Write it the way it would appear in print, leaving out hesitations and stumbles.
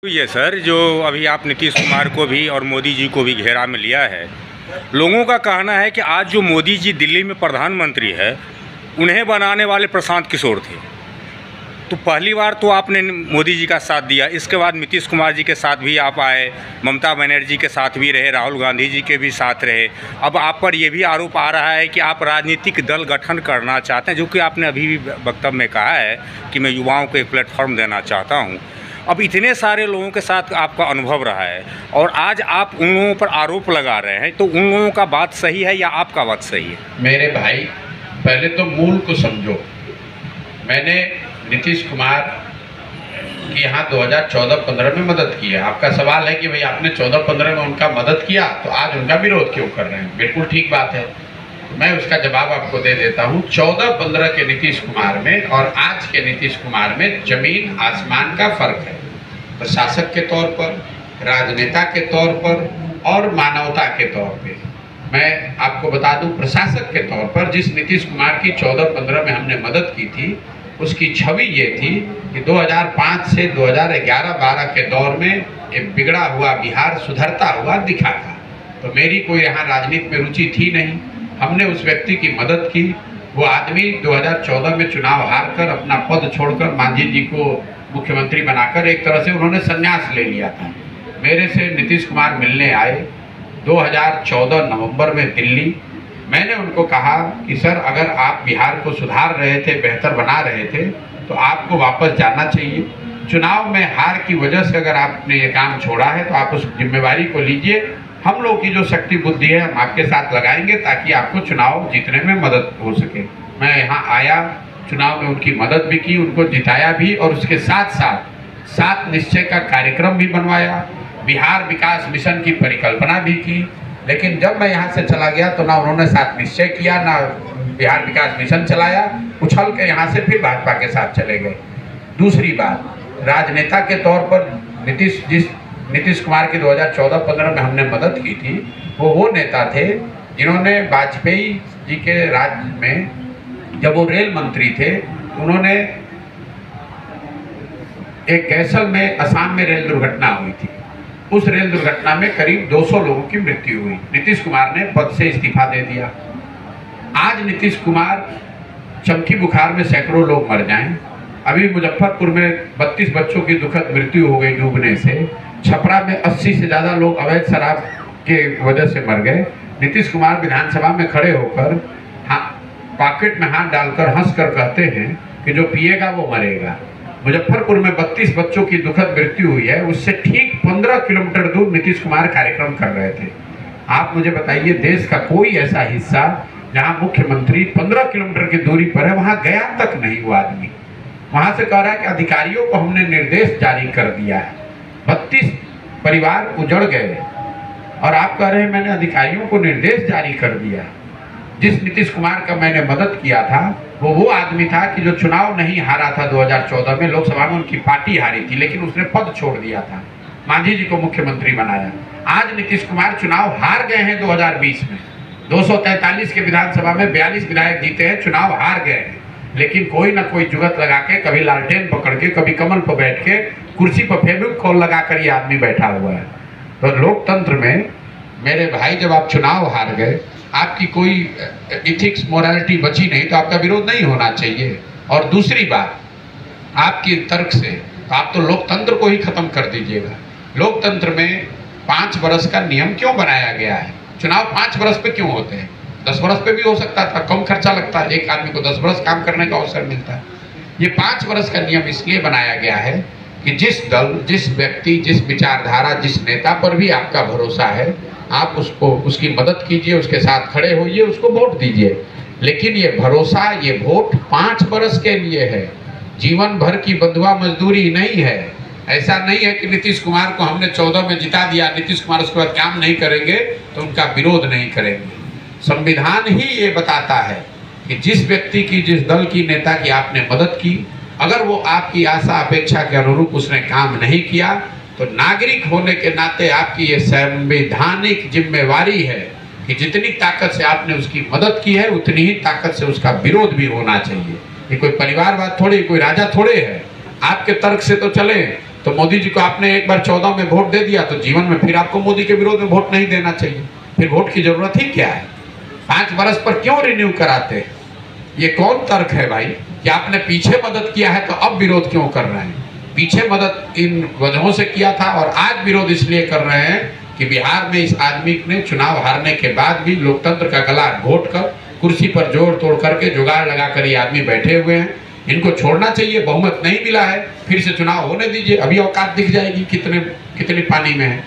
ये सर जो अभी आप नीतीश कुमार को भी और मोदी जी को भी घेरा में लिया है, लोगों का कहना है कि आज जो मोदी जी दिल्ली में प्रधानमंत्री है उन्हें बनाने वाले प्रशांत किशोर थे। तो पहली बार तो आपने मोदी जी का साथ दिया, इसके बाद नीतीश कुमार जी के साथ भी आप आए, ममता बनर्जी के साथ भी रहे, राहुल गांधी जी के भी साथ रहे। अब आप पर यह भी आरोप आ रहा है कि आप राजनीतिक दल गठन करना चाहते हैं, जो कि आपने अभी भी वक्तव्य में कहा है कि मैं युवाओं को एक प्लेटफॉर्म देना चाहता हूँ। अब इतने सारे लोगों के साथ आपका अनुभव रहा है और आज आप उन लोगों पर आरोप लगा रहे हैं, तो उन लोगों का बात सही है या आपका बात सही है? मेरे भाई, पहले तो मूल को समझो। मैंने नीतीश कुमार की यहाँ 2014-15 में मदद की है। आपका सवाल है कि भाई आपने 14-15 में उनका मदद किया तो आज उनका विरोध क्यों कर रहे हैं? बिल्कुल ठीक बात है, मैं उसका जवाब आपको दे देता हूँ। 14-15 के नीतीश कुमार में और आज के नीतीश कुमार में जमीन आसमान का फर्क है। प्रशासक के तौर पर, राजनेता के तौर पर और मानवता के तौर पे। मैं आपको बता दूं, प्रशासक के तौर पर जिस नीतीश कुमार की 14-15 में हमने मदद की थी, उसकी छवि ये थी कि 2005 से 2011-12 के दौर में एक बिगड़ा हुआ बिहार सुधरता हुआ दिखा था। तो मेरी कोई यहाँ राजनीति में रुचि थी नहीं। हमने उस व्यक्ति की मदद की। वो आदमी 2014 में चुनाव हार कर अपना पद छोड़कर मांझी जी को मुख्यमंत्री बनाकर एक तरह से उन्होंने संन्यास ले लिया था। मेरे से नीतीश कुमार मिलने आए 2014 नवंबर में दिल्ली। मैंने उनको कहा कि सर, अगर आप बिहार को सुधार रहे थे, बेहतर बना रहे थे, तो आपको वापस जाना चाहिए। चुनाव में हार की वजह से अगर आपने ये काम छोड़ा है तो आप उस जिम्मेवारी को लीजिए। हम लोग की जो शक्ति बुद्धि है हम आपके साथ लगाएंगे ताकि आपको चुनाव जीतने में मदद हो सके। मैं यहाँ आया, चुनाव में उनकी मदद भी की, उनको जिताया भी और उसके साथ साथ 7 निश्चय का कार्यक्रम भी बनवाया, बिहार विकास मिशन की परिकल्पना भी की। लेकिन जब मैं यहाँ से चला गया तो ना उन्होंने 7 निश्चय किया, ना बिहार विकास मिशन चलाया, उछल के यहाँ से फिर भाजपा के साथ चले गए। दूसरी बात, राजनेता के तौर पर नीतीश कुमार की 2014-15 में हमने मदद की थी, वो नेता थे जिन्होंने वाजपेयी जी के राज में, जब वो रेल मंत्री थे, उन्होंने एक कैसल में असम में रेल दुर्घटना हुई थी। उस रेल दुर्घटना में करीब 200 लोगों की मृत्यु हुई। नीतीश कुमार ने पद से इस्तीफा दे दिया। आज नीतीश कुमार चमकी बुखार में सैकड़ों लोग मर जाएं। अभी मुजफ्फरपुर में 32 बच्चों की दुखद मृत्यु हो गई डूबने से। छपरा में 80 से ज़्यादा लोग अवैध शराब के वजह से मर गए। नीतीश कुमार विधानसभा में खड़े होकर पॉकेट में हाथ डालकर हंसकर कहते हैं कि जो पिएगा वो मरेगा। मुजफ्फरपुर में 32 बच्चों की दुखद मृत्यु हुई है, उससे ठीक 15 किलोमीटर दूर नीतीश कुमार कार्यक्रम कर रहे थे। आप मुझे बताइए, देश का कोई ऐसा हिस्सा जहां मुख्यमंत्री 15 किलोमीटर की दूरी पर है, वहां गया तक नहीं वो आदमी। वहां से कह रहा है कि अधिकारियों को हमने निर्देश जारी कर दिया है। 32 परिवार उजड़ गए और आप कह रहे हैं मैंने अधिकारियों को निर्देश जारी कर दिया। जिस नीतीश कुमार का मैंने मदद किया था वो आदमी था कि जो चुनाव नहीं हारा था 2014 में, लोकसभा में उनकी पार्टी हारी थी, लेकिन उसने पद छोड़ दिया था, मांझी जी को मुख्यमंत्री बनाया। आज नीतीश कुमार चुनाव हार गए हैं 2020 में, 243 के विधानसभा में 42 विधायक जीते हैं, चुनाव हार गए हैं, लेकिन कोई ना कोई जुगत लगा के, कभी लालटेन पकड़ के, कभी कमल पर बैठ के, कुर्सी पर फेविकोल लगाकर ये आदमी बैठा हुआ है। तो लोकतंत्र में मेरे भाई, जब आप चुनाव हार गए, आपकी कोई इथिक्स मोरालिटी बची नहीं, तो आपका विरोध नहीं होना चाहिए। और दूसरी बात, आपकी तर्क से आप तो लोकतंत्र को ही खत्म कर दीजिएगा। लोकतंत्र में 5 वर्ष का नियम क्यों बनाया गया है? चुनाव 5 वर्ष पे क्यों होते हैं? 10 वर्ष पे भी हो सकता था, कम खर्चा लगता है, एक आदमी को 10 वर्ष काम करने का अवसर मिलता है। ये 5 वर्ष का नियम इसलिए बनाया गया है कि जिस दल, जिस व्यक्ति, जिस विचारधारा, जिस नेता पर भी आपका भरोसा है, आप उसको, उसकी मदद कीजिए, उसके साथ खड़े होइए, उसको वोट दीजिए। लेकिन ये भरोसा, ये वोट 5 वर्ष के लिए है, जीवन भर की बंधुआ मजदूरी नहीं है। ऐसा नहीं है कि नीतीश कुमार को हमने 14 में जिता दिया, नीतीश कुमार उसके बाद काम नहीं करेंगे तो उनका विरोध नहीं करेंगे। संविधान ही ये बताता है कि जिस व्यक्ति की, जिस दल की, नेता की आपने मदद की, अगर वो आपकी आशा अपेक्षा के अनुरूप उसने काम नहीं किया, तो नागरिक होने के नाते आपकी ये संवैधानिक जिम्मेवारी है कि जितनी ताकत से आपने उसकी मदद की है, उतनी ही ताकत से उसका विरोध भी होना चाहिए। ये कोई परिवारवाद थोड़े, कोई राजा थोड़े है। आपके तर्क से तो चले तो मोदी जी को आपने एक बार 14 में वोट दे दिया तो जीवन में फिर आपको मोदी के विरोध में वोट नहीं देना चाहिए। फिर वोट की जरूरत ही क्या है? 5 वर्ष पर क्यों रिन्यू कराते हैं? ये कौन तर्क है भाई कि आपने पीछे मदद किया है तो अब विरोध क्यों कर रहे हैं? पीछे मदद इन वजहों से किया था और आज विरोध इसलिए कर रहे हैं कि बिहार में इस आदमी ने चुनाव हारने के बाद भी लोकतंत्र का गला घोट कर कुर्सी पर जोड़ तोड़ करके जुगाड़ लगा कर ये आदमी बैठे हुए हैं। इनको छोड़ना चाहिए। बहुमत नहीं मिला है, फिर से चुनाव होने दीजिए, अभी औकात दिख जाएगी कितने पानी में है।